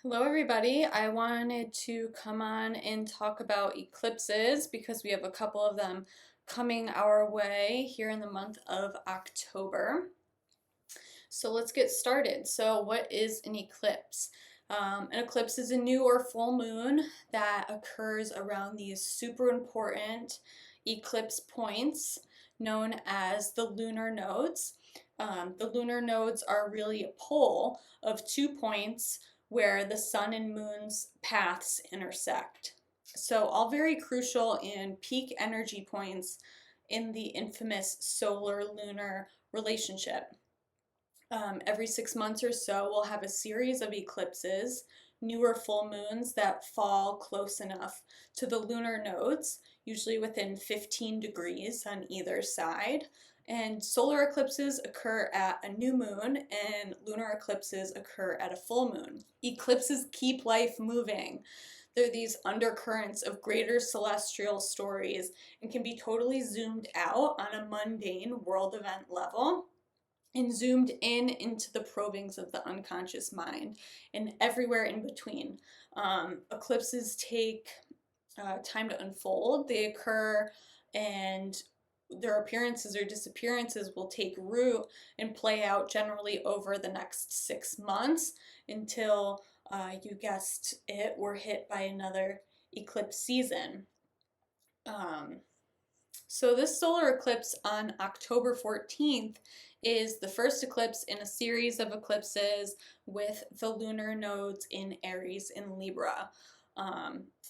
Hello everybody, I wanted to come on and talk about eclipses because we have a couple of them coming our way here in the month of October. So let's get started. So what is an eclipse? An eclipse is a new or full moon that occurs around these super important eclipse points known as the lunar nodes. The lunar nodes are really a pole of 2 points where the sun and moon's paths intersect. So all very crucial and peak energy points in the infamous solar-lunar relationship. Every 6 months or so, we'll have a series of eclipses, newer full moons that fall close enough to the lunar nodes, usually within 15 degrees on either side. And solar eclipses occur at a new moon, and lunar eclipses occur at a full moon. Eclipses keep life moving. They're these undercurrents of greater celestial stories and can be totally zoomed out on a mundane world event level and zoomed in into the probings of the unconscious mind and everywhere in between. Eclipses take time to unfold. They occur and their appearances or disappearances will take root and play out generally over the next 6 months until you guessed it, we're hit by another eclipse season. So this solar eclipse on October 14th is the first eclipse in a series of eclipses with the lunar nodes in Aries and Libra.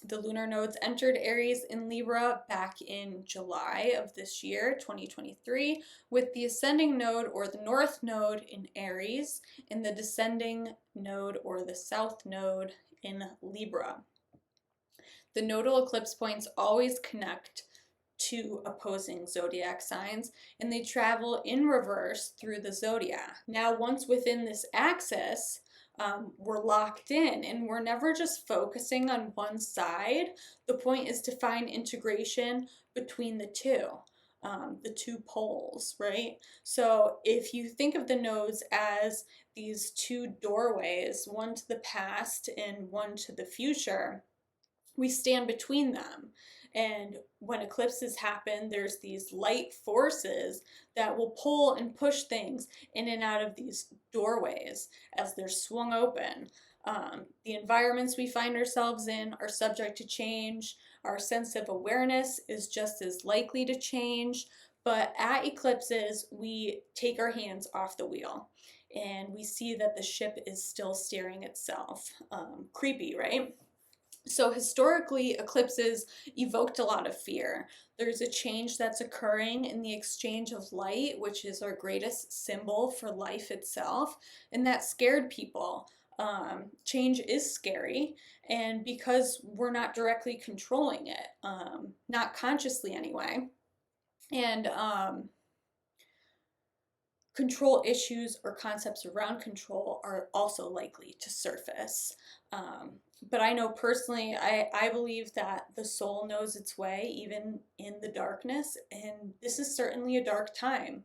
The lunar nodes entered Aries and Libra back in July of this year, 2023, with the ascending node or the north node in Aries and the descending node or the south node in Libra. The nodal eclipse points always connect two opposing zodiac signs, and they travel in reverse through the zodiac. Now, once within this axis, we're locked in and we're never just focusing on one side. The point is to find integration between the two poles, right? So if you think of the nodes as these two doorways, one to the past and one to the future, we stand between them. And when eclipses happen, there's these light forces that will pull and push things in and out of these doorways as they're swung open. The environments we find ourselves in are subject to change. Our sense of awareness is just as likely to change. But at eclipses, we take our hands off the wheel and we see that the ship is still steering itself. Creepy, right? So historically, eclipses evoked a lot of fear. There's a change that's occurring in the exchange of light, which is our greatest symbol for life itself, and that scared people. Change is scary, and because we're not directly controlling it, not consciously anyway, and control issues or concepts around control are also likely to surface. But I know personally, I believe that the soul knows its way even in the darkness, and this is certainly a dark time.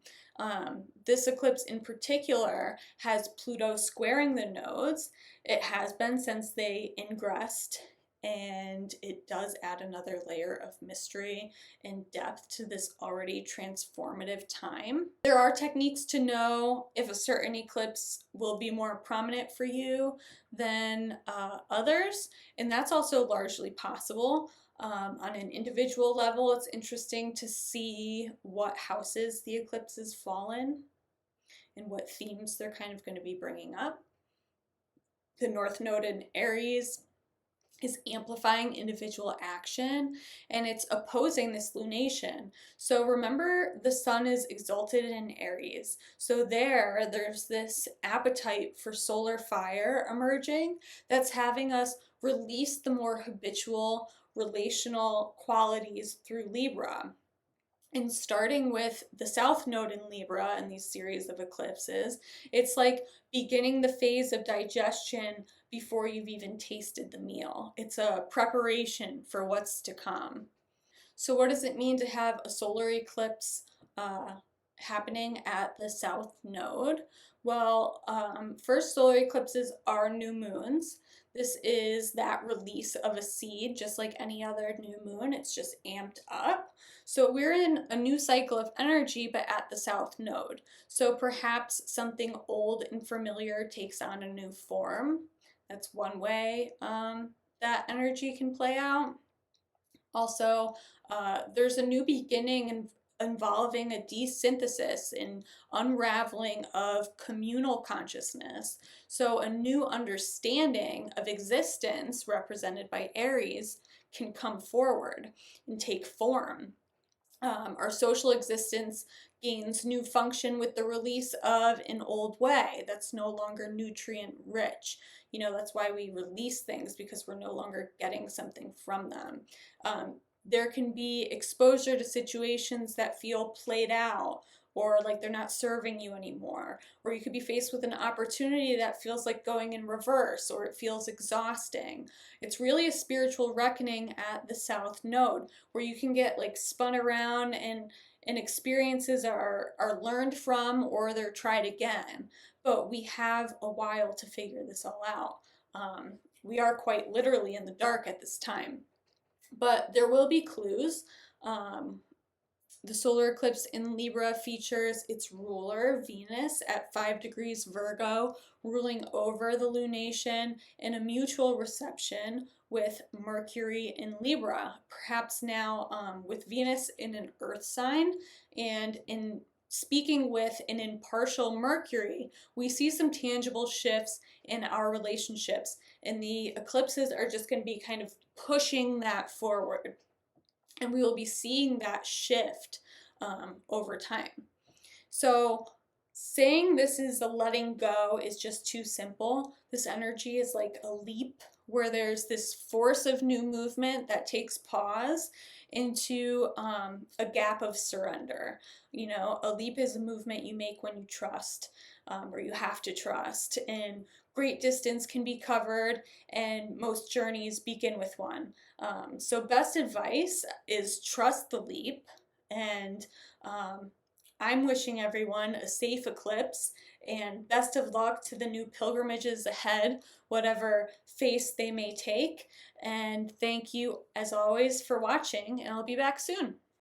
This eclipse in particular has Pluto squaring the nodes. It has been since they ingressed, and it does add another layer of mystery and depth to this already transformative time. There are techniques to know if a certain eclipse will be more prominent for you than others, and that's also largely possible. On an individual level, it's interesting to see what houses the eclipses fall in and what themes they're kind of going to be bringing up. The North Node in Aries is amplifying individual action, and it's opposing this lunation. So remember, the sun is exalted in Aries. So there's this appetite for solar fire emerging that's having us release the more habitual relational qualities through Libra. And starting with the South Node in Libra and these series of eclipses, it's like beginning the phase of digestion before you've even tasted the meal. It's a preparation for what's to come. So what does it mean to have a solar eclipse happening at the South Node? Well, first solar eclipses are new moons. This is that release of a seed, just like any other new moon. It's just amped up. So we're in a new cycle of energy, but at the south node. So perhaps something old and familiar takes on a new form. That's one way that energy can play out. Also, there's a new beginning involving a desynthesis and unraveling of communal consciousness. So, a new understanding of existence, represented by Aries, can come forward and take form. Our social existence gains new function with the release of an old way that's no longer nutrient rich. That's why we release things, because we're no longer getting something from them. There can be exposure to situations that feel played out, or like they're not serving you anymore. Or you could be faced with an opportunity that feels like going in reverse, or it feels exhausting. It's really a spiritual reckoning at the South Node, where you can get like spun around, and experiences are learned from, or they're tried again. But we have a while to figure this all out. We are quite literally in the dark at this time. But there will be clues. Um, the solar eclipse in Libra features its ruler, Venus, at 5 degrees Virgo, ruling over the lunation in a mutual reception with Mercury in Libra. Perhaps now with Venus in an earth sign, and in speaking with an impartial Mercury, we see some tangible shifts in our relationships, and the eclipses are just going to be kind of pushing that forward. And we will be seeing that shift over time. So saying this is a letting go is just too simple. This energy is like a leap, where there's this force of new movement that takes pause into a gap of surrender. A leap is a movement you make when you trust, or you have to trust. And great distance can be covered, and most journeys begin with one. So best advice is trust the leap. And I'm wishing everyone a safe eclipse, and best of luck to the new pilgrimages ahead, whatever face they may take. And thank you, as always, for watching, and I'll be back soon.